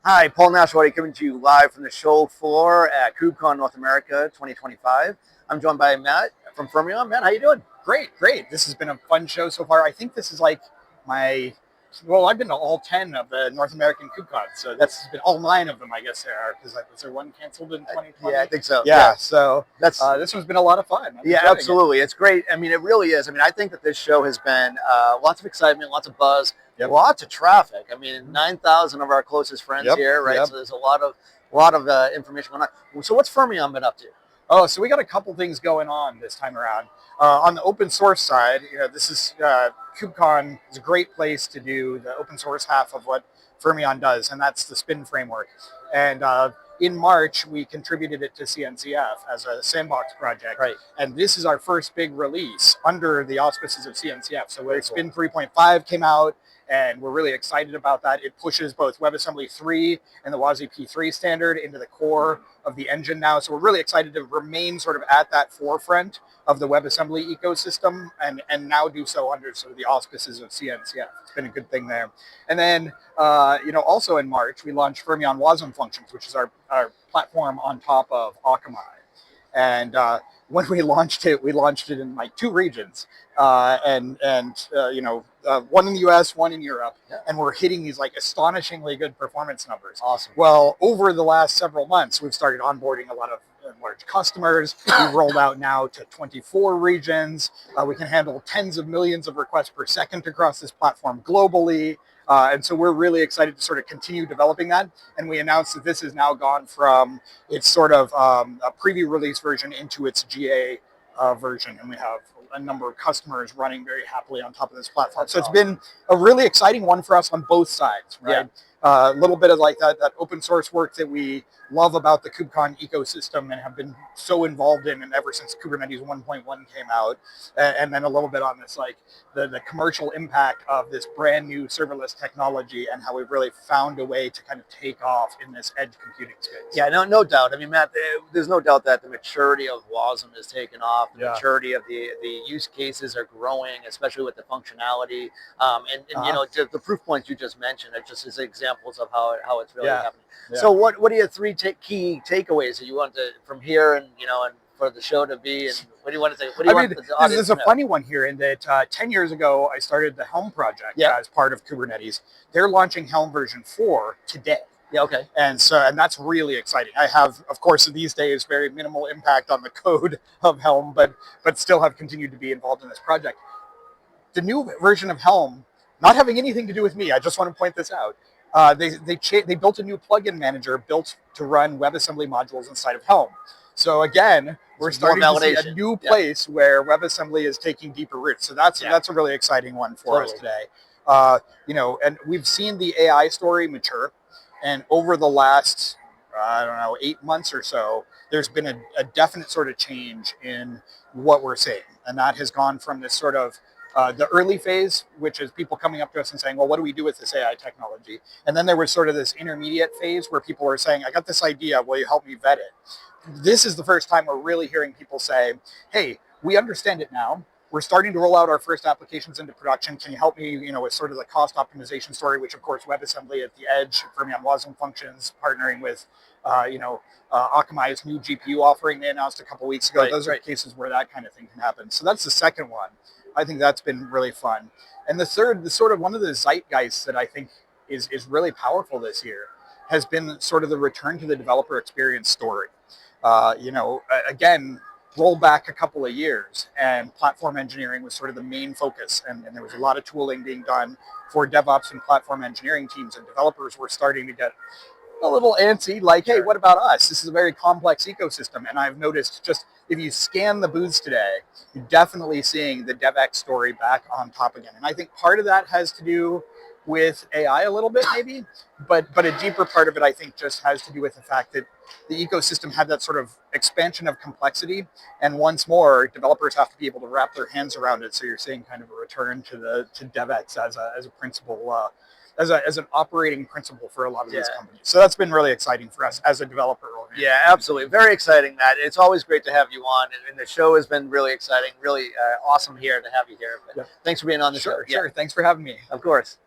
Hi, Paul Nashawaty coming to you live from the show floor at KubeCon North America 2025. I'm joined by Matt from Fermyon. Matt, how you doing? Great. This has been a fun show so far. I think this is like I've been to all 10 of the North American KubeCon, so that's been all 9 of them, I guess there are, because was there one canceled in 2020? Yeah, I think so. Yeah. So this one's been a lot of fun. Yeah, absolutely. It's great. I mean, it really is. I mean, I think that this show has been lots of excitement, lots of buzz, lots of traffic. I mean, 9,000 of our closest friends here, right? So there's a lot of information going on. So what's Fermyon been up to? Oh, so we got a couple things going on this time around. On the open source side, this is KubeCon is a great place to do the open source half of what Fermyon does, and that's the spin framework. And in March, we contributed it to CNCF as a sandbox project. Right. And this is our first big release under the auspices of CNCF. So Spin 3.5 came out, and we're really excited about that. It pushes both WebAssembly 3 and the WASI P3 standard into the core of the engine now. So we're really excited to remain sort of at that forefront of the WebAssembly ecosystem and now do so under sort of the auspices of CNCF. It's been a good thing there. And then, also in March, we launched Fermyon WASM functions, which is our platform on top of Akamai. And when we launched it in like 2 regions, one in the US, one in Europe, and we're hitting these like astonishingly good performance numbers. Awesome. Well, over the last several months, we've started onboarding a lot of large customers. We've rolled out now to 24 regions. We can handle tens of millions of requests per second across this platform globally. And so we're really excited to sort of continue developing that. And we announced that this has now gone from its sort of a preview release version into its GA version. And we have a number of customers running very happily on top of this platform. That's so it's been a really exciting one for us on both sides, right? A little bit of like that open source work that we love about the KubeCon ecosystem and have been so involved in, and ever since Kubernetes 1.1 came out, and then a little bit on this like the commercial impact of this brand new serverless technology and how we've really found a way to kind of take off in this edge computing space. Yeah, no doubt. I mean, Matt, there's no doubt that the maturity of WASM has taken off. The maturity of the use cases are growing, especially with the functionality. The proof points you just mentioned are just as examples of how it's really happening. Yeah. So what are your 3 key takeaways that you want from here and for the show to be, and what do you want to say? What do you want the audience There's a funny one here in that 10 years ago, I started the Helm project as part of Kubernetes. They're launching Helm version 4 today. Yeah, okay. And that's really exciting. I have, of course, these days, very minimal impact on the code of Helm, but still have continued to be involved in this project. The new version of Helm, not having anything to do with me, I just want to point this out. They built a new plugin manager built to run WebAssembly modules inside of Helm. So again, we're starting to see a new place where WebAssembly is taking deeper roots. So that's a really exciting one for us today. And we've seen the AI story mature, and over the last 8 months or so, there's been a definite sort of change in what we're seeing, and that has gone from this sort of the early phase, which is people coming up to us and saying, well, what do we do with this AI technology? And then there was sort of this intermediate phase where people were saying, I got this idea, will you help me vet it? This is the first time we're really hearing people say, hey, we understand it now. We're starting to roll out our first applications into production. Can you help me, with sort of the cost optimization story, which of course WebAssembly at the edge, Fermyon WASM functions, partnering with, Akamai's new GPU offering they announced a couple weeks ago. Those are cases where that kind of thing can happen. So that's the second one. I think that's been really fun. And the third, the sort of one of the zeitgeists that I think is really powerful this year has been sort of the return to the developer experience story. Again, roll back a couple of years and platform engineering was sort of the main focus. And there was a lot of tooling being done for DevOps and platform engineering teams, and developers were starting to get a little antsy, like, hey, what about us? This is a very complex ecosystem. And I've noticed just if you scan the booths today, you're definitely seeing the DevEx story back on top again. And I think part of that has to do with AI a little bit maybe, but a deeper part of it I think just has to do with the fact that the ecosystem had that sort of expansion of complexity, and once more developers have to be able to wrap their hands around it. So you're seeing kind of a return to DevEx as a principle, as an operating principle for a lot of these companies. So that's been really exciting for us as a developer. Yeah, absolutely. Very exciting, Matt. It's always great to have you on, and the show has been really exciting, really awesome here to have you here. But thanks for being on the show. Sure. Thanks for having me. Of course.